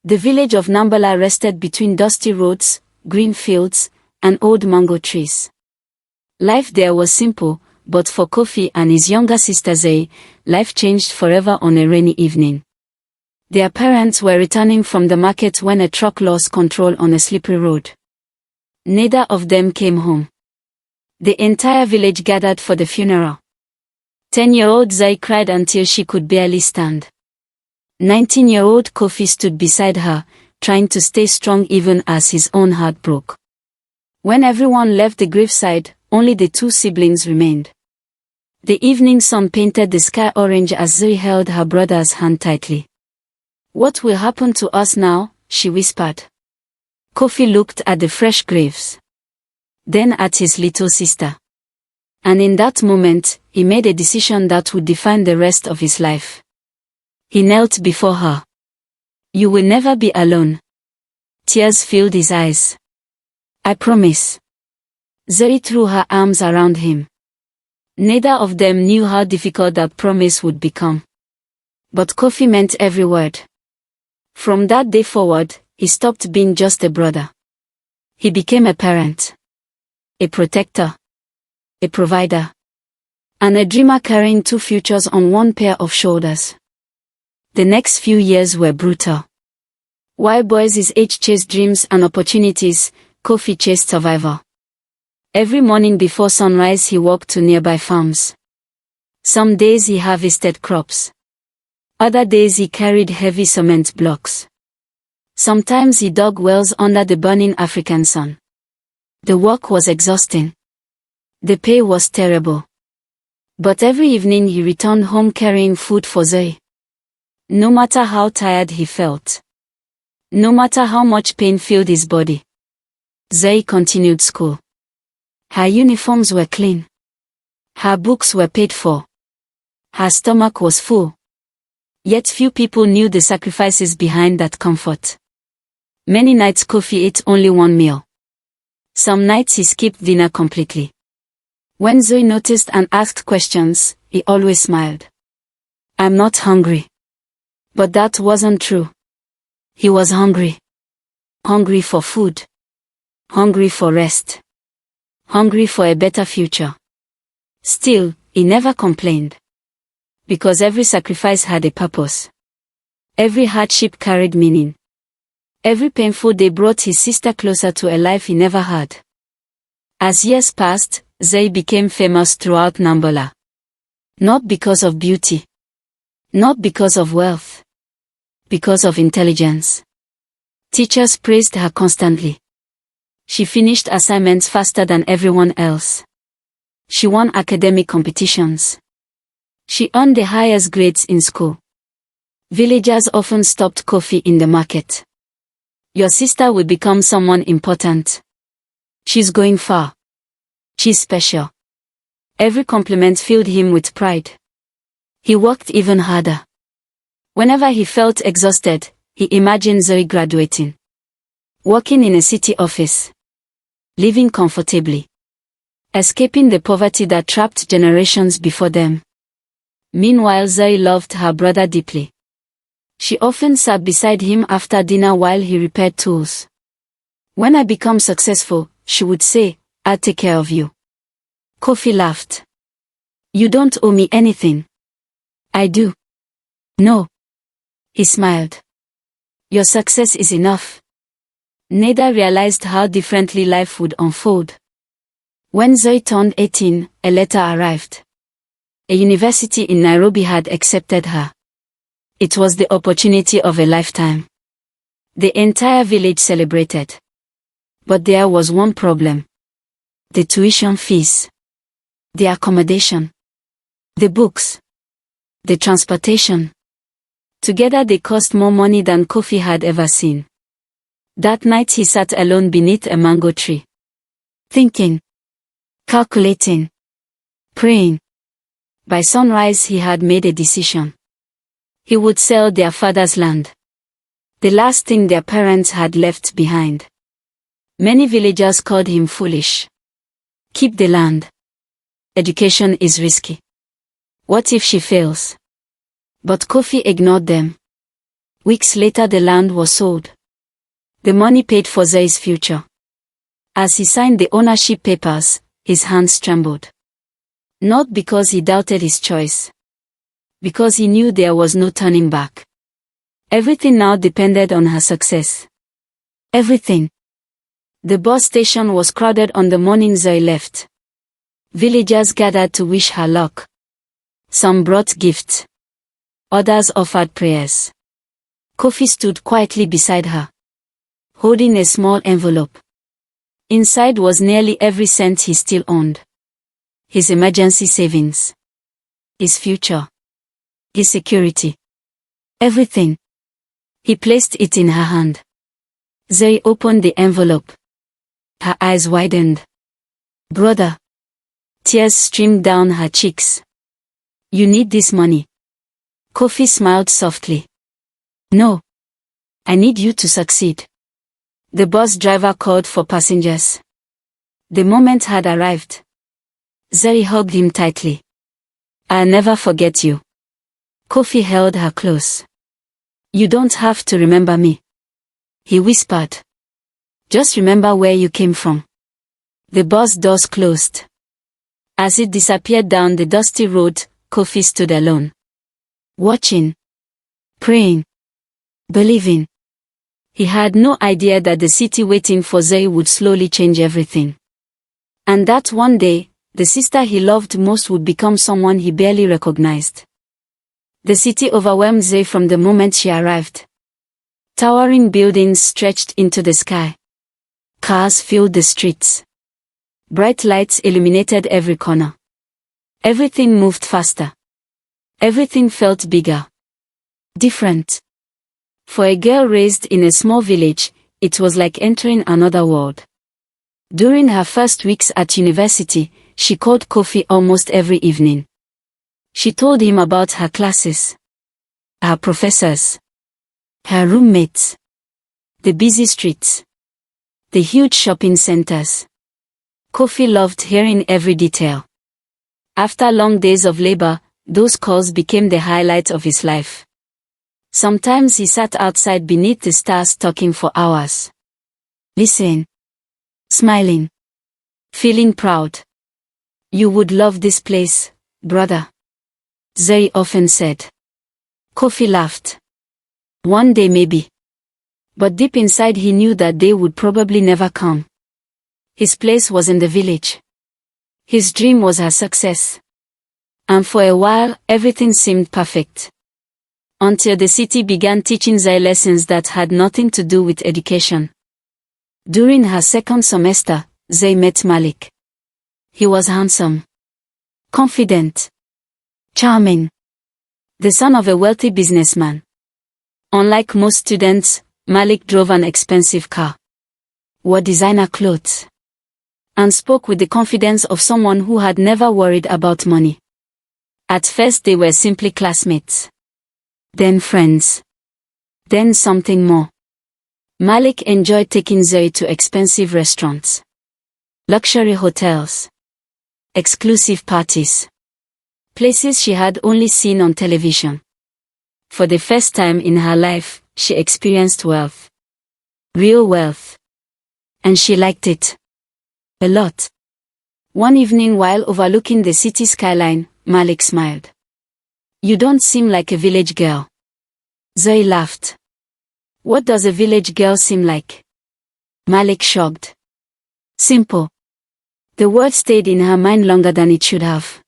The village of Nambala rested between dusty roads, green fields, and old mango trees. Life there was simple, but for Kofi and his younger sister Zay, life changed forever on a rainy evening. Their parents were returning from the market when a truck lost control on a slippery road. Neither of them came home. The entire village gathered for the funeral. 10-year-old Zay cried until she could barely stand. 19-year-old Kofi stood beside her, trying to stay strong even as his own heart broke. When everyone left the graveside, only the two siblings remained. The evening sun painted the sky orange as Zoe held her brother's hand tightly. "What will happen to us now?" she whispered. Kofi looked at the fresh graves. Then at his little sister. And in that moment, he made a decision that would define the rest of his life. He knelt before her. "You will never be alone." Tears filled his eyes. "I promise." Zoe threw her arms around him. Neither of them knew how difficult that promise would become. But Kofi meant every word. From that day forward, he stopped being just a brother. He became a parent, a protector, a provider, and a dreamer carrying two futures on one pair of shoulders. The next few years were brutal. While boys his age chased dreams and opportunities, Kofi chased survival. Every morning before sunrise he walked to nearby farms. Some days he harvested crops. Other days he carried heavy cement blocks. Sometimes he dug wells under the burning African sun. The work was exhausting. The pay was terrible. But every evening he returned home carrying food for Zoe. No matter how tired he felt. No matter how much pain filled his body. Zoe continued school. Her uniforms were clean. Her books were paid for. Her stomach was full. Yet few people knew the sacrifices behind that comfort. Many nights Kofi ate only one meal. Some nights he skipped dinner completely. When Zoe noticed and asked questions, he always smiled. "I'm not hungry." But that wasn't true. He was hungry. Hungry for food. Hungry for rest. Hungry for a better future. Still, he never complained. Because every sacrifice had a purpose. Every hardship carried meaning. Every painful day brought his sister closer to a life he never had. As years passed, Zoe became famous throughout Nambala. Not because of beauty. Not because of wealth. Because of intelligence. Teachers praised her constantly. She finished assignments faster than everyone else. She won academic competitions. She earned the highest grades in school. Villagers often stopped Kofi in the market. "Your sister will become someone important. She's going far. She's special." Every compliment filled him with pride. He worked even harder. Whenever he felt exhausted, he imagined Zoe graduating. Working in a city office. Living comfortably. Escaping the poverty that trapped generations before them. Meanwhile Zoe loved her brother deeply. She often sat beside him after dinner while he repaired tools. "When I become successful," she would say, "I'll take care of you." Kofi laughed. "You don't owe me anything." "I do." "No." He smiled. "Your success is enough." Neither realized how differently life would unfold. When Zoe turned 18, a letter arrived. A university in Nairobi had accepted her. It was the opportunity of a lifetime. The entire village celebrated. But there was one problem. The tuition fees. The accommodation. The books. The transportation. Together they cost more money than Kofi had ever seen. That night he sat alone beneath a mango tree. Thinking. Calculating. Praying. By sunrise he had made a decision. He would sell their father's land. The last thing their parents had left behind. Many villagers called him foolish. Keep the land. Education is risky. What if she fails? But Kofi ignored them. Weeks later the land was sold. The money paid for Zay's future. As he signed the ownership papers, his hands trembled. Not because he doubted his choice. Because he knew there was no turning back. Everything now depended on her success. Everything. The bus station was crowded on the morning Zoe left. Villagers gathered to wish her luck. Some brought gifts. Others offered prayers. Kofi stood quietly beside her, holding a small envelope. Inside was nearly every cent he still owned. His emergency savings. His future. His security. Everything. He placed it in her hand. Zoe opened the envelope. Her eyes widened. Brother. Tears streamed down her cheeks. You need this money. Kofi smiled softly. No. I need you to succeed. The bus driver called for passengers. The moment had arrived. Zoe hugged him tightly. I'll never forget you. Kofi held her close. You don't have to remember me. He whispered. Just remember where you came from. The bus doors closed. As it disappeared down the dusty road, Kofi stood alone. Watching. Praying. Believing. He had no idea that the city waiting for Zoe would slowly change everything. And that one day, the sister he loved most would become someone he barely recognized. The city overwhelmed Zoe from the moment she arrived. Towering buildings stretched into the sky. Cars filled the streets. Bright lights illuminated every corner. Everything moved faster. Everything felt bigger. Different. For a girl raised in a small village, it was like entering another world. During her first weeks at university, she called Kofi almost every evening. She told him about her classes, her professors, her roommates, the busy streets, the huge shopping centers. Kofi loved hearing every detail. After long days of labor, those calls became the highlight of his life. Sometimes he sat outside beneath the stars talking for hours. Listening. Smiling. Feeling proud. You would love this place, brother. Zoe often said. Kofi laughed. One day maybe. But deep inside he knew that day would probably never come. His place was in the village. His dream was her success. And for a while, everything seemed perfect. Until the city began teaching Zoe lessons that had nothing to do with education. During her second semester, Zoe met Malik. He was handsome. Confident. Charming. The son of a wealthy businessman. Unlike most students, Malik drove an expensive car. Wore designer clothes. And spoke with the confidence of someone who had never worried about money. At first they were simply classmates. Then friends. Then something more. Malik enjoyed taking Zoe to expensive restaurants. Luxury hotels. Exclusive parties. Places she had only seen on television. For the first time in her life, she experienced wealth. Real wealth. And she liked it. A lot. One evening while overlooking the city skyline, Malik smiled. You don't seem like a village girl. Zoe laughed. What does a village girl seem like? Malik shrugged. Simple. The word stayed in her mind longer than it should have.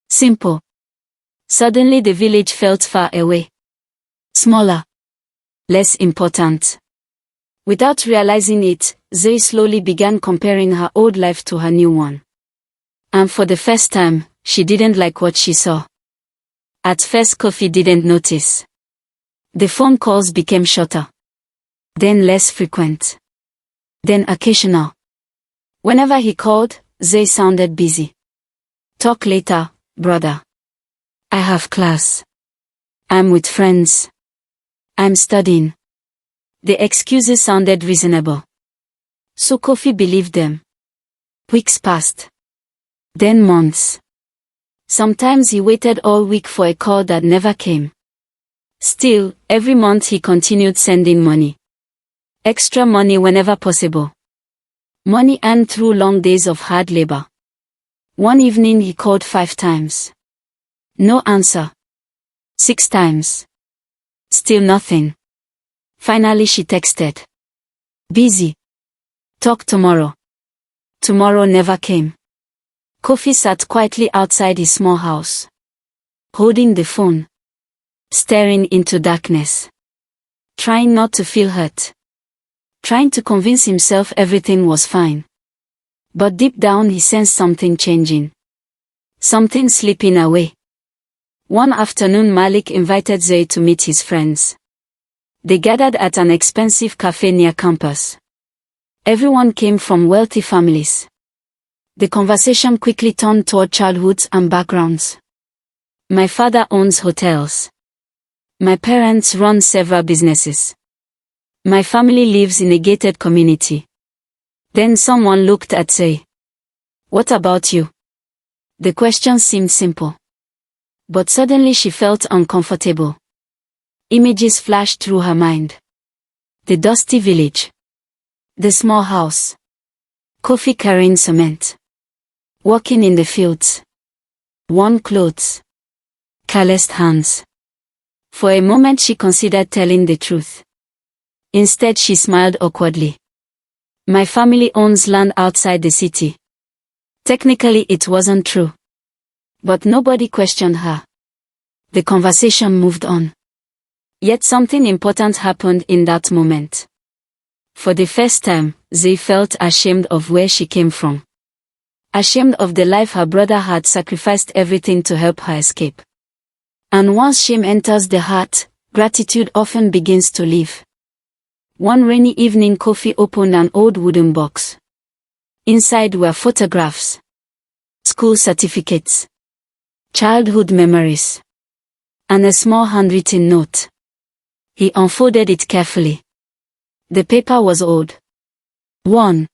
Simple. Suddenly the village felt far away. Smaller. Less important. Without realizing it, Zoe slowly began comparing her old life to her new one. And for the first time, she didn't like what she saw. At first Kofi didn't notice. The phone calls became shorter. Then less frequent. Then occasional. Whenever he called, Zoe sounded busy. Talk later, brother. I have class. I'm with friends. I'm studying. The excuses sounded reasonable. So Kofi believed them. Weeks passed. Then months. Sometimes he waited all week for a call that never came. Still, every month he continued sending money. Extra money whenever possible. Money earned through long days of hard labor. One evening he called 5 times. No answer. 6 times. Still nothing. Finally she texted. Busy. Talk tomorrow. Tomorrow never came. Kofi sat quietly outside his small house, holding the phone, staring into darkness, trying not to feel hurt, trying to convince himself everything was fine. But deep down he sensed something changing, something slipping away. One afternoon Malik invited Zoe to meet his friends. They gathered at an expensive cafe near campus. Everyone came from wealthy families. The conversation quickly turned toward childhoods and backgrounds. My father owns hotels. My parents run several businesses. My family lives in a gated community. Then someone looked at Zoe. What about you? The question seemed simple. But suddenly she felt uncomfortable. Images flashed through her mind. The dusty village. The small house. Kofi carrying cement. Walking in the fields. Worn clothes. Calloused hands. For a moment she considered telling the truth. Instead she smiled awkwardly. My family owns land outside the city. Technically it wasn't true. But nobody questioned her. The conversation moved on. Yet something important happened in that moment. For the first time, Zoe felt ashamed of where she came from. Ashamed of the life her brother had sacrificed everything to help her escape. And once shame enters the heart, gratitude often begins to live. One rainy evening Kofi opened an old wooden box. Inside were photographs, school certificates, childhood memories, and a small handwritten note. He unfolded it carefully. The paper was old, worn,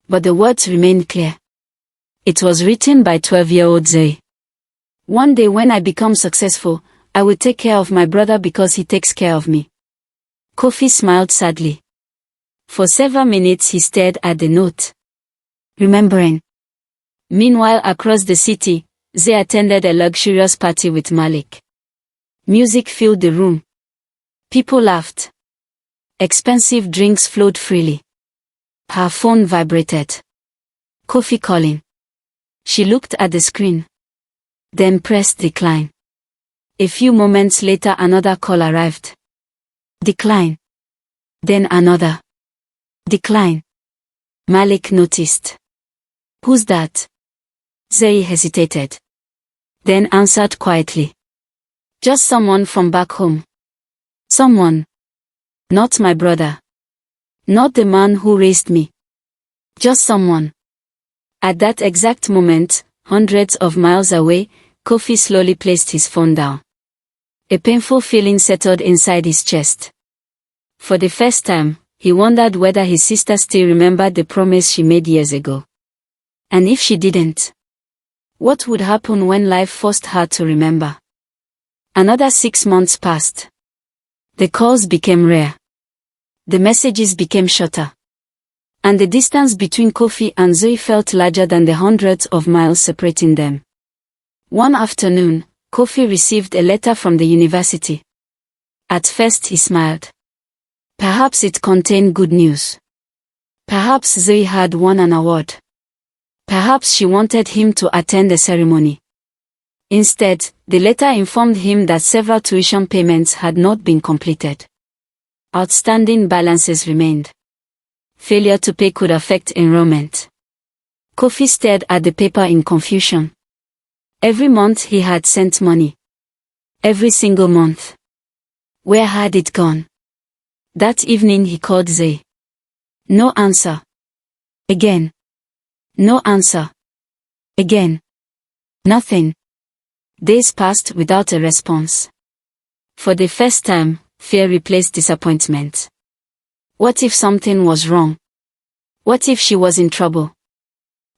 but the words remained clear. It was written by 12-year-old Zoe. One day when I become successful, I will take care of my brother because he takes care of me. Kofi smiled sadly. For several minutes he stared at the note, remembering. Meanwhile across the city, Zoe attended a luxurious party with Malik. Music filled the room. People laughed. Expensive drinks flowed freely. Her phone vibrated. Kofi calling. She looked at the screen. Then pressed decline. A few moments later another call arrived. Decline. Then another. Decline. Malik noticed. Who's that? Zoe hesitated. Then answered quietly. Just someone from back home. Someone. Not my brother. Not the man who raised me. Just someone. At that exact moment, hundreds of miles away, Kofi slowly placed his phone down. A painful feeling settled inside his chest. For the first time, he wondered whether his sister still remembered the promise she made years ago. And if she didn't, what would happen when life forced her to remember? Another 6 months passed. The calls became rare. The messages became shorter. And the distance between Kofi and Zoe felt larger than the hundreds of miles separating them. One afternoon, Kofi received a letter from the university. At first he smiled. Perhaps it contained good news. Perhaps Zoe had won an award. Perhaps she wanted him to attend the ceremony. Instead, the letter informed him that several tuition payments had not been completed. Outstanding balances remained. Failure to pay could affect enrollment. Kofi stared at the paper in confusion. Every month he had sent money. Every single month. Where had it gone? That evening he called Zoe. No answer. Again. No answer. Again. Nothing. Days passed without a response. For the first time, fear replaced disappointment. What if something was wrong? What if she was in trouble?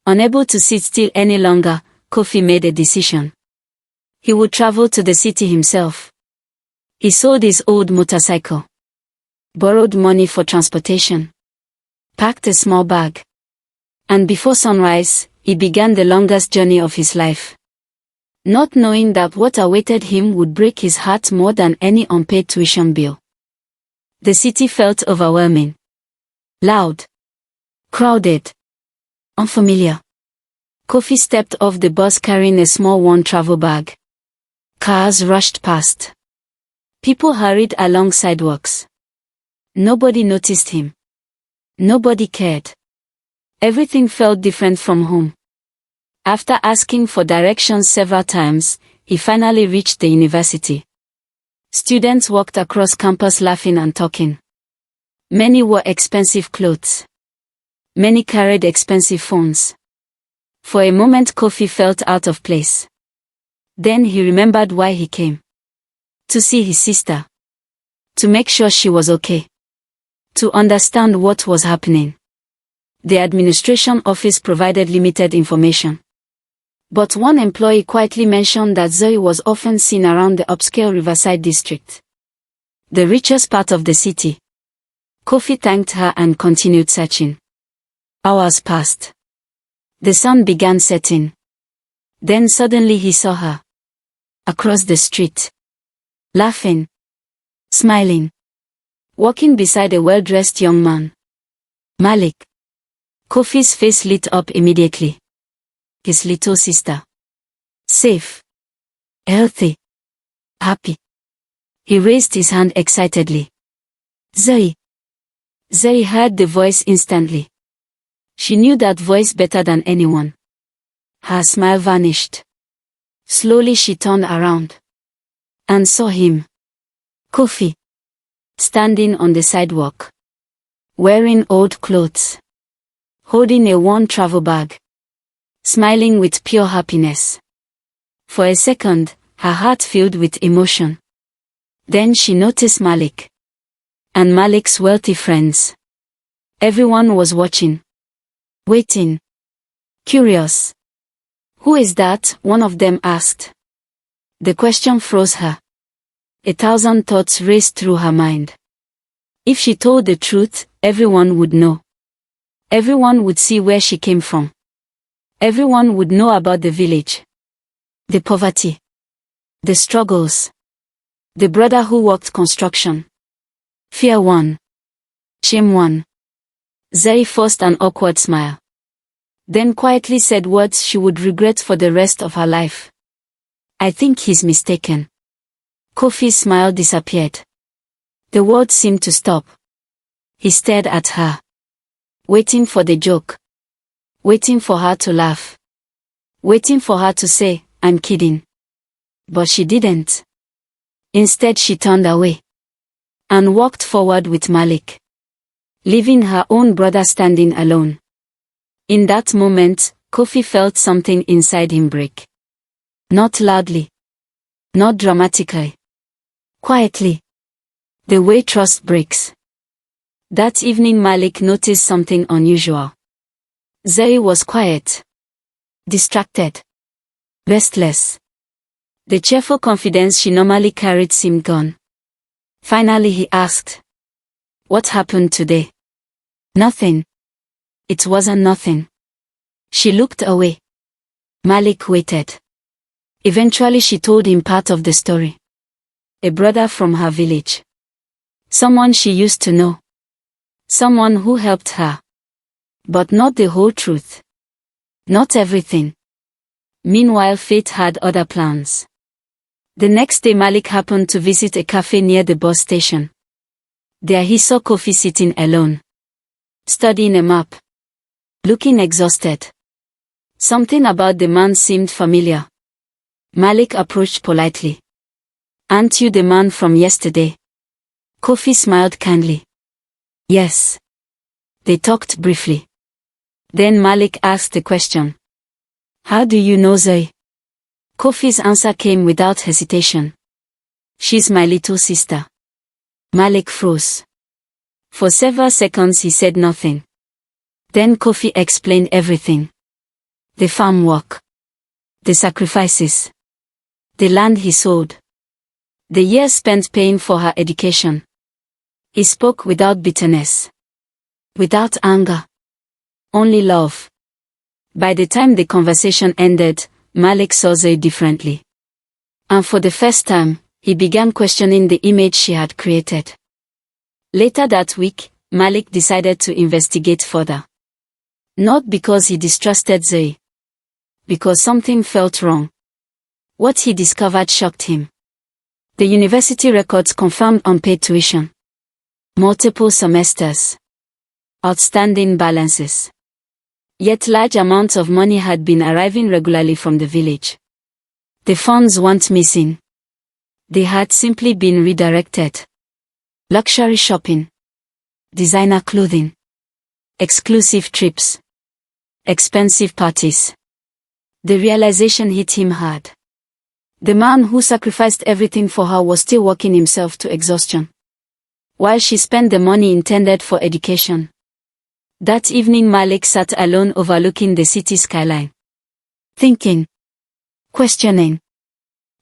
Unable to sit still any longer, Kofi made a decision. He would travel to the city himself. He sold his old motorcycle, borrowed money for transportation, packed a small bag, and before sunrise, he began the longest journey of his life. Not knowing that what awaited him would break his heart more than any unpaid tuition bill. The city felt overwhelming. Loud. Crowded. Unfamiliar. Kofi stepped off the bus carrying a small worn travel bag. Cars rushed past. People hurried along sidewalks. Nobody noticed him. Nobody cared. Everything felt different from home. After asking for directions several times, he finally reached the university. Students walked across campus laughing and talking. Many wore expensive clothes. Many carried expensive phones. For a moment Kofi felt out of place. Then he remembered why he came. To see his sister. To make sure she was okay. To understand what was happening. The administration office provided limited information. But one employee quietly mentioned that Zoe was often seen around the upscale Riverside district, the richest part of the city. Kofi thanked her and continued searching. Hours passed. The sun began setting. Then suddenly he saw her. Across the street. Laughing. Smiling. Walking beside a well-dressed young man. Malik. Kofi's face lit up immediately. His little sister. Safe. Healthy. Happy. He raised his hand excitedly. Zoe. Zoe heard the voice instantly. She knew that voice better than anyone. Her smile vanished. Slowly she turned around. And saw him. Kofi. Standing on the sidewalk. Wearing old clothes. Holding a worn travel bag. Smiling with pure happiness. For a second, her heart filled with emotion. Then she noticed Malik. And Malik's wealthy friends. Everyone was watching. Waiting. Curious. Who is that? One of them asked. The question froze her. 1,000 thoughts raced through her mind. If she told the truth, everyone would know. Everyone would see where she came from. Everyone would know about the village. The poverty. The struggles. The brother who worked construction. Fear one. Shame one. Zoe forced an awkward smile. Then quietly said words she would regret for the rest of her life. I think he's mistaken. Kofi's smile disappeared. The words seemed to stop. He stared at her. Waiting for the joke. Waiting for her to laugh. Waiting for her to say, I'm kidding. But she didn't. Instead she turned away. And walked forward with Malik. Leaving her own brother standing alone. In that moment, Kofi felt something inside him break. Not loudly. Not dramatically. Quietly. The way trust breaks. That evening Malik noticed something unusual. Zoe was quiet. Distracted. Restless. The cheerful confidence she normally carried seemed gone. Finally he asked. What happened today? Nothing. It wasn't nothing. She looked away. Malik waited. Eventually she told him part of the story. A brother from her village. Someone she used to know. Someone who helped her. But not the whole truth. Not everything. Meanwhile fate had other plans. The next day Malik happened to visit a cafe near the bus station. There he saw Kofi sitting alone. Studying a map. Looking exhausted. Something about the man seemed familiar. Malik approached politely. Aren't you the man from yesterday? Kofi smiled kindly. Yes. They talked briefly. Then Malik asked the question. How do you know Zoe? Kofi's answer came without hesitation. She's my little sister. Malik froze. For several seconds he said nothing. Then Kofi explained everything. The farm work. The sacrifices. The land he sold. The years spent paying for her education. He spoke without bitterness. Without anger. Only love. By the time the conversation ended, Malik saw Zoe differently. And for the first time, he began questioning the image she had created. Later that week, Malik decided to investigate further. Not because he distrusted Zoe. Because something felt wrong. What he discovered shocked him. The university records confirmed unpaid tuition. Multiple semesters. Outstanding balances. Yet large amounts of money had been arriving regularly from the village. The funds weren't missing. They had simply been redirected. Luxury shopping. Designer clothing. Exclusive trips. Expensive parties. The realization hit him hard. The man who sacrificed everything for her was still working himself to exhaustion. While she spent the money intended for education. That evening Malik sat alone overlooking the city skyline. Thinking. Questioning.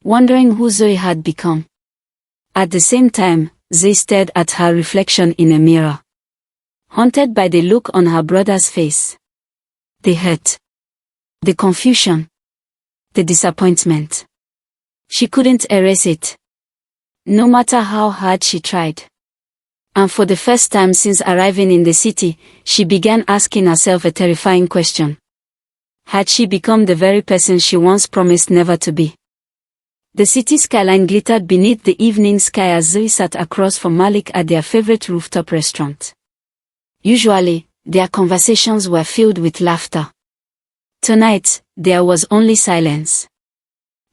Wondering who Zoe had become. At the same time, Zoe stared at her reflection in a mirror. Haunted by the look on her brother's face. The hurt. The confusion. The disappointment. She couldn't erase it. No matter how hard she tried. And for the first time since arriving in the city, she began asking herself a terrifying question. Had she become the very person she once promised never to be? The city skyline glittered beneath the evening sky as Zoe sat across from Malik at their favorite rooftop restaurant. Usually, their conversations were filled with laughter. Tonight, there was only silence.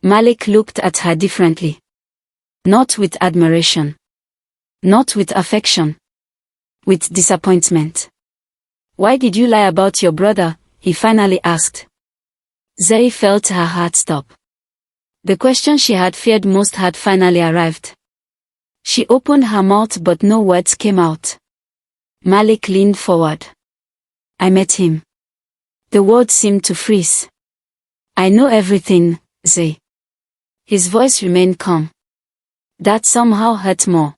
Malik looked at her differently. Not with admiration. Not with affection. With disappointment. Why did you lie about your brother? He finally asked. Zoe felt her heart stop. The question she had feared most had finally arrived. She opened her mouth but no words came out. Malik leaned forward. I met him. The words seemed to freeze. I know everything, Zoe. His voice remained calm. That somehow hurt more.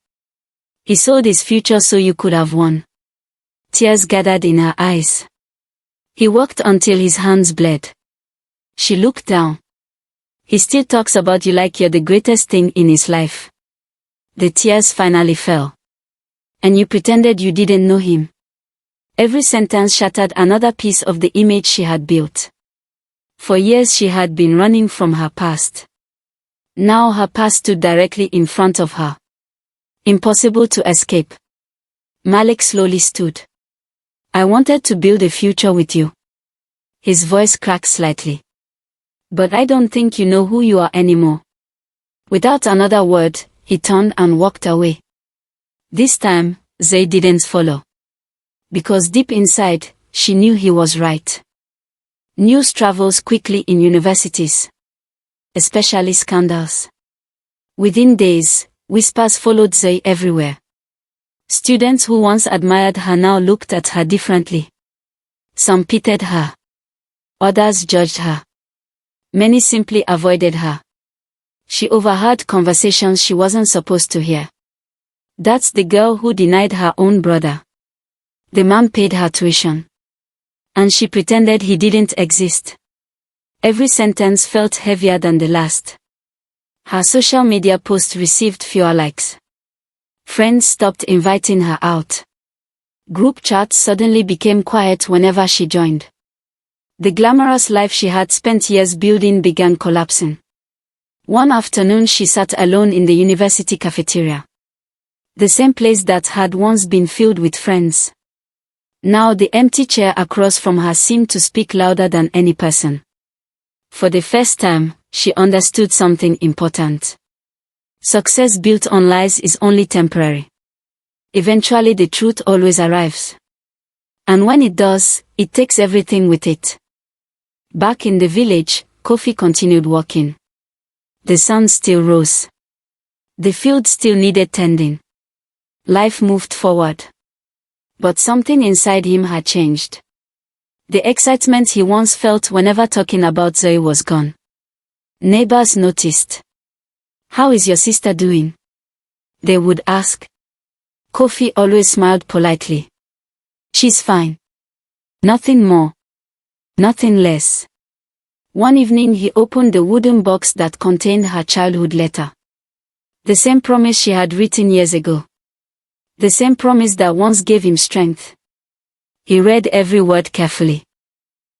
He sold his future so you could have won. Tears gathered in her eyes. He worked until his hands bled. She looked down. He still talks about you like you're the greatest thing in his life. The tears finally fell. And you pretended you didn't know him. Every sentence shattered another piece of the image she had built. For years she had been running from her past. Now her past stood directly in front of her. Impossible to escape. Malik slowly stood. I wanted to build a future with you. His voice cracked slightly. But I don't think you know who you are anymore. Without another word, he turned and walked away. This time, Zoe didn't follow. Because deep inside, she knew he was right. News travels quickly in universities. Especially scandals. Within days, whispers followed Zoe everywhere. Students who once admired her now looked at her differently. Some pitied her. Others judged her. Many simply avoided her. She overheard conversations she wasn't supposed to hear. That's the girl who denied her own brother. The man paid her tuition. And she pretended he didn't exist. Every sentence felt heavier than the last. Her social media posts received fewer likes. Friends stopped inviting her out. Group chats suddenly became quiet whenever she joined. The glamorous life she had spent years building began collapsing. One afternoon she sat alone in the university cafeteria. The same place that had once been filled with friends. Now the empty chair across from her seemed to speak louder than any person. For the first time, she understood something important. Success built on lies is only temporary. Eventually the truth always arrives. And when it does, it takes everything with it. Back in the village, Kofi continued working. The sun still rose. The field still needed tending. Life moved forward. But something inside him had changed. The excitement he once felt whenever talking about Zoe was gone. Neighbors noticed. "How is your sister doing?" they would ask. Kofi always smiled politely. "She's fine. Nothing more. Nothing less." One evening he opened the wooden box that contained her childhood letter. The same promise she had written years ago. The same promise that once gave him strength. He read every word carefully.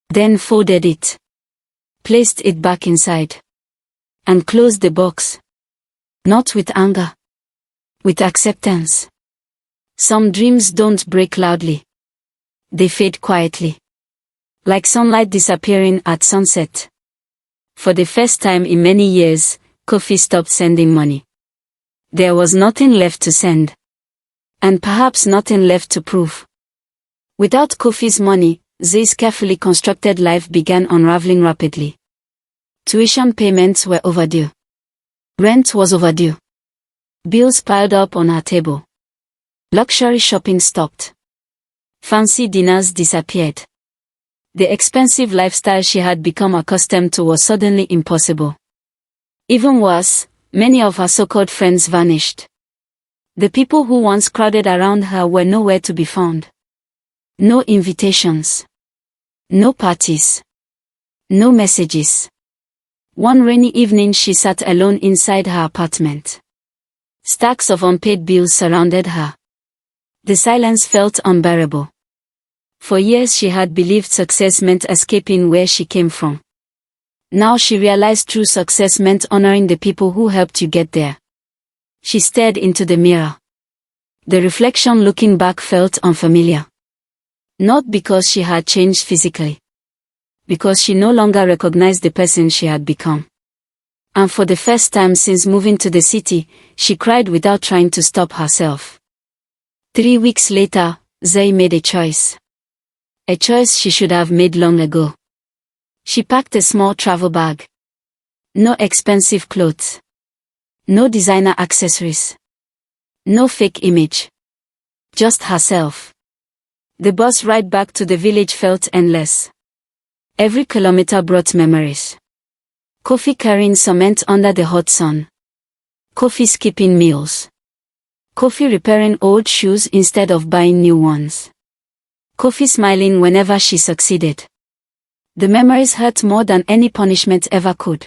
Then folded it. Placed it back inside. And closed the box. Not with anger. With acceptance. Some dreams don't break loudly. They fade quietly. Like sunlight disappearing at sunset. For the first time in many years, Kofi stopped sending money. There was nothing left to send. And perhaps nothing left to prove. Without Kofi's money, Zay's carefully constructed life began unraveling rapidly. Tuition payments were overdue. Rent was overdue. Bills piled up on her table. Luxury shopping stopped. Fancy dinners disappeared. The expensive lifestyle she had become accustomed to was suddenly impossible. Even worse, many of her so-called friends vanished. The people who once crowded around her were nowhere to be found. No invitations. No parties. No messages. One rainy evening she sat alone inside her apartment. Stacks of unpaid bills surrounded her. The silence felt unbearable. For years she had believed success meant escaping where she came from. Now she realized true success meant honoring the people who helped you get there. She stared into the mirror. The reflection looking back felt unfamiliar. Not because she had changed physically. Because she no longer recognized the person she had become. And for the first time since moving to the city, she cried without trying to stop herself. 3 weeks later, Zay made a choice. A choice she should have made long ago. She packed a small travel bag. No expensive clothes. No designer accessories. No fake image. Just herself. The bus ride back to the village felt endless. Every kilometer brought memories. Kofi carrying cement under the hot sun. Kofi skipping meals. Kofi repairing old shoes instead of buying new ones. Kofi smiling whenever she succeeded. The memories hurt more than any punishment ever could.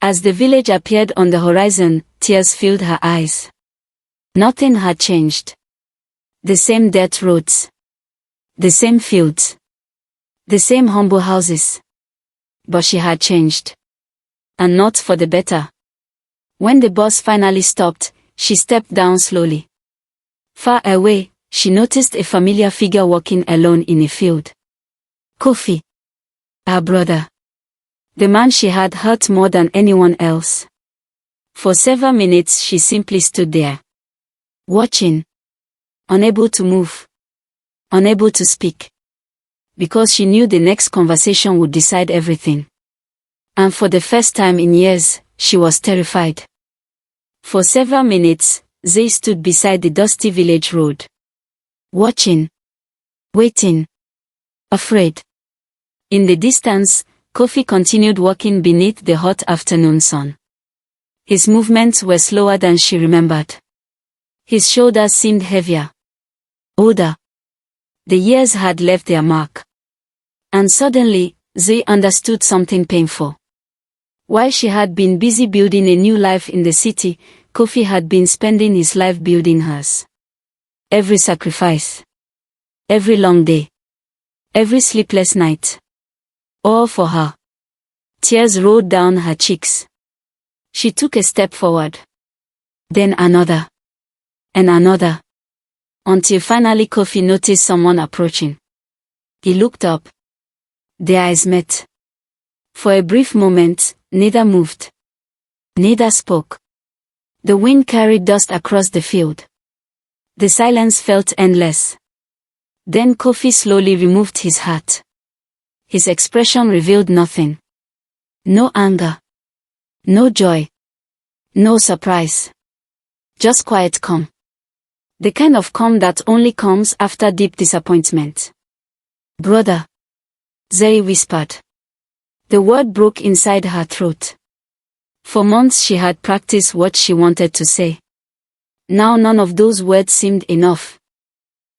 As the village appeared on the horizon, tears filled her eyes. Nothing had changed. The same dirt roads. The same fields. The same humble houses. But she had changed. And not for the better. When the bus finally stopped, she stepped down slowly. Far away, she noticed a familiar figure walking alone in a field. Kofi. Her brother. The man she had hurt more than anyone else. For several minutes she simply stood there. Watching. Unable to move. Unable to speak. Because she knew the next conversation would decide everything. And for the first time in years, she was terrified. For several minutes, Zay stood beside the dusty village road. Watching. Waiting. Afraid. In the distance, Kofi continued walking beneath the hot afternoon sun. His movements were slower than she remembered. His shoulders seemed heavier. Older. The years had left their mark. And suddenly, Zay understood something painful. While she had been busy building a new life in the city, Kofi had been spending his life building hers. Every sacrifice. Every long day. Every sleepless night. All for her. Tears rolled down her cheeks. She took a step forward. Then another. And another. Until finally Kofi noticed someone approaching. He looked up. Their eyes met. For a brief moment, neither moved. Neither spoke. The wind carried dust across the field. The silence felt endless. Then Kofi slowly removed his hat. His expression revealed nothing. No anger. No joy. No surprise. Just quiet calm. The kind of calm that only comes after deep disappointment. Brother. Zay whispered. The word broke inside her throat. For months she had practiced what she wanted to say. Now none of those words seemed enough.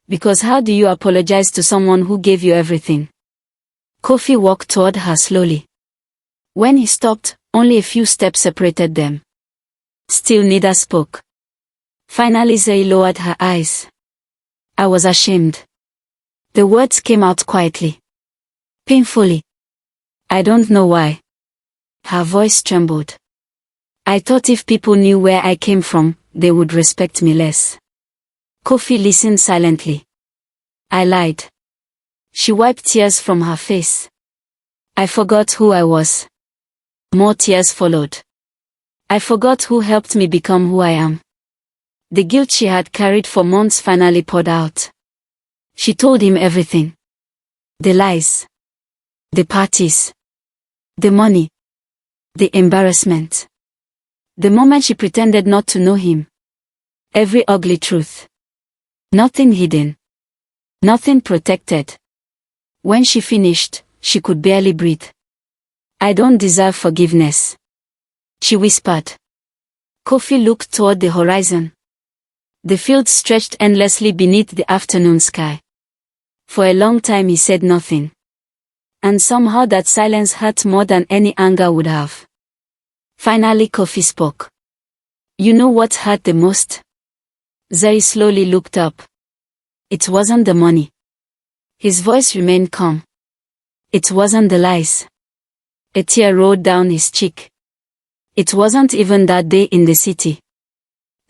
Because how do you apologize to someone who gave you everything? Kofi walked toward her slowly. When he stopped, only a few steps separated them. Still neither spoke. Finally Zay lowered her eyes. I was ashamed. The words came out quietly. Painfully. I don't know why. Her voice trembled. I thought if people knew where I came from, they would respect me less. Kofi listened silently. I lied. She wiped tears from her face. I forgot who I was. More tears followed. I forgot who helped me become who I am. The guilt she had carried for months finally poured out. She told him everything. The lies. The parties. The money. The embarrassment. The moment she pretended not to know him. Every ugly truth. Nothing hidden. Nothing protected. When she finished, she could barely breathe. I don't deserve forgiveness, she whispered. Kofi looked toward the horizon. The field stretched endlessly beneath the afternoon sky. For a long time he said nothing. And somehow that silence hurt more than any anger would have. Finally Kofi spoke. You know what hurt the most? Zay slowly looked up. It wasn't the money. His voice remained calm. It wasn't the lies. A tear rolled down his cheek. It wasn't even that day in the city.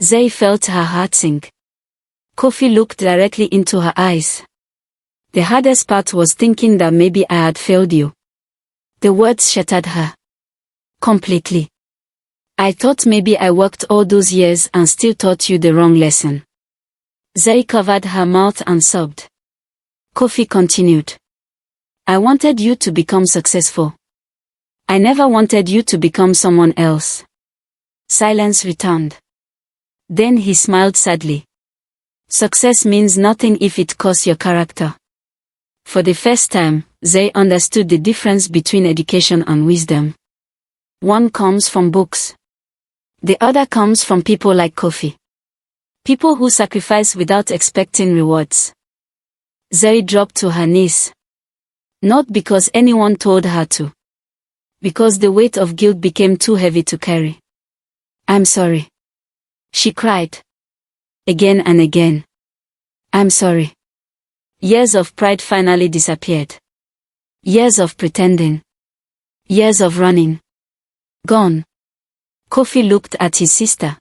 Zay felt her heart sink. Kofi looked directly into her eyes. The hardest part was thinking that maybe I had failed you. The words shattered her. Completely. I thought maybe I worked all those years and still taught you the wrong lesson. Zay covered her mouth and sobbed. Kofi continued. I wanted you to become successful. I never wanted you to become someone else. Silence returned. Then he smiled sadly. Success means nothing if it costs your character. For the first time, Zay understood the difference between education and wisdom. One comes from books. The other comes from people like Kofi. People who sacrifice without expecting rewards. Zay dropped to her knees. Not because anyone told her to. Because the weight of guilt became too heavy to carry. I'm sorry. She cried. Again and again. I'm sorry. Years of pride finally disappeared. Years of pretending. Years of running. Gone. Kofi looked at his sister.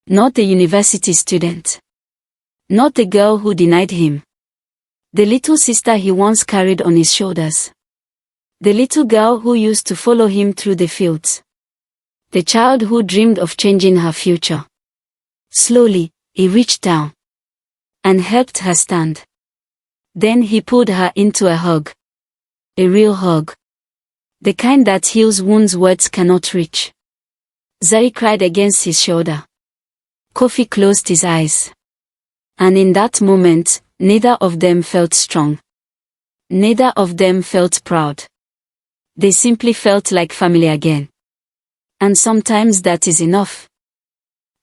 Not the university student. Not the girl who denied him. The little sister he once carried on his shoulders. The little girl who used to follow him through the fields. The child who dreamed of changing her future. Slowly, he reached down. And helped her stand. Then he pulled her into a hug. A real hug. The kind that heals wounds words cannot reach. Zay cried against his shoulder. Kofi closed his eyes. And in that moment, neither of them felt strong. Neither of them felt proud. They simply felt like family again. And sometimes that is enough.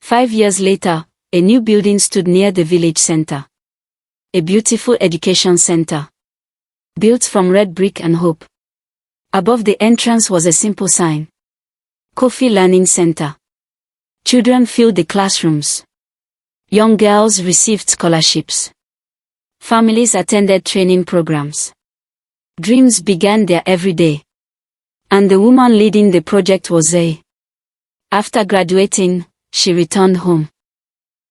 5 years later, a new building stood near the village center. A beautiful education center. Built from red brick and hope. Above the entrance was a simple sign. Kofi Learning Center. Children filled the classrooms. Young girls received scholarships. Families attended training programs. Dreams began there every day. And the woman leading the project was Zay. After graduating, she returned home.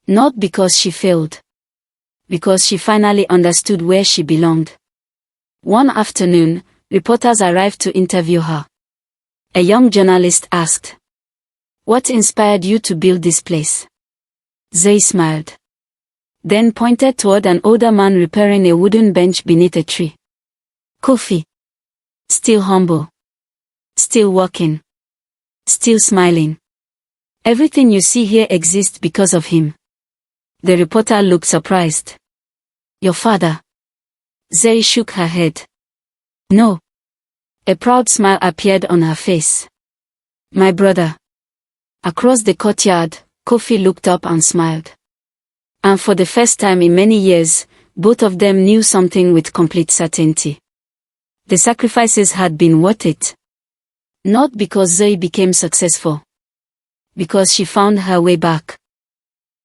Not because she failed. Because she finally understood where she belonged. One afternoon, reporters arrived to interview her. A young journalist asked, "What inspired you to build this place?" Zay smiled. Then pointed toward an older man repairing a wooden bench beneath a tree. Kofi. Still humble. Still walking. Still smiling. Everything you see here exists because of him. The reporter looked surprised. Your father? Zay shook her head. No. A proud smile appeared on her face. My brother. Across the courtyard, Kofi looked up and smiled. And for the first time in many years, both of them knew something with complete certainty. The sacrifices had been worth it. Not because Zoe became successful. Because she found her way back.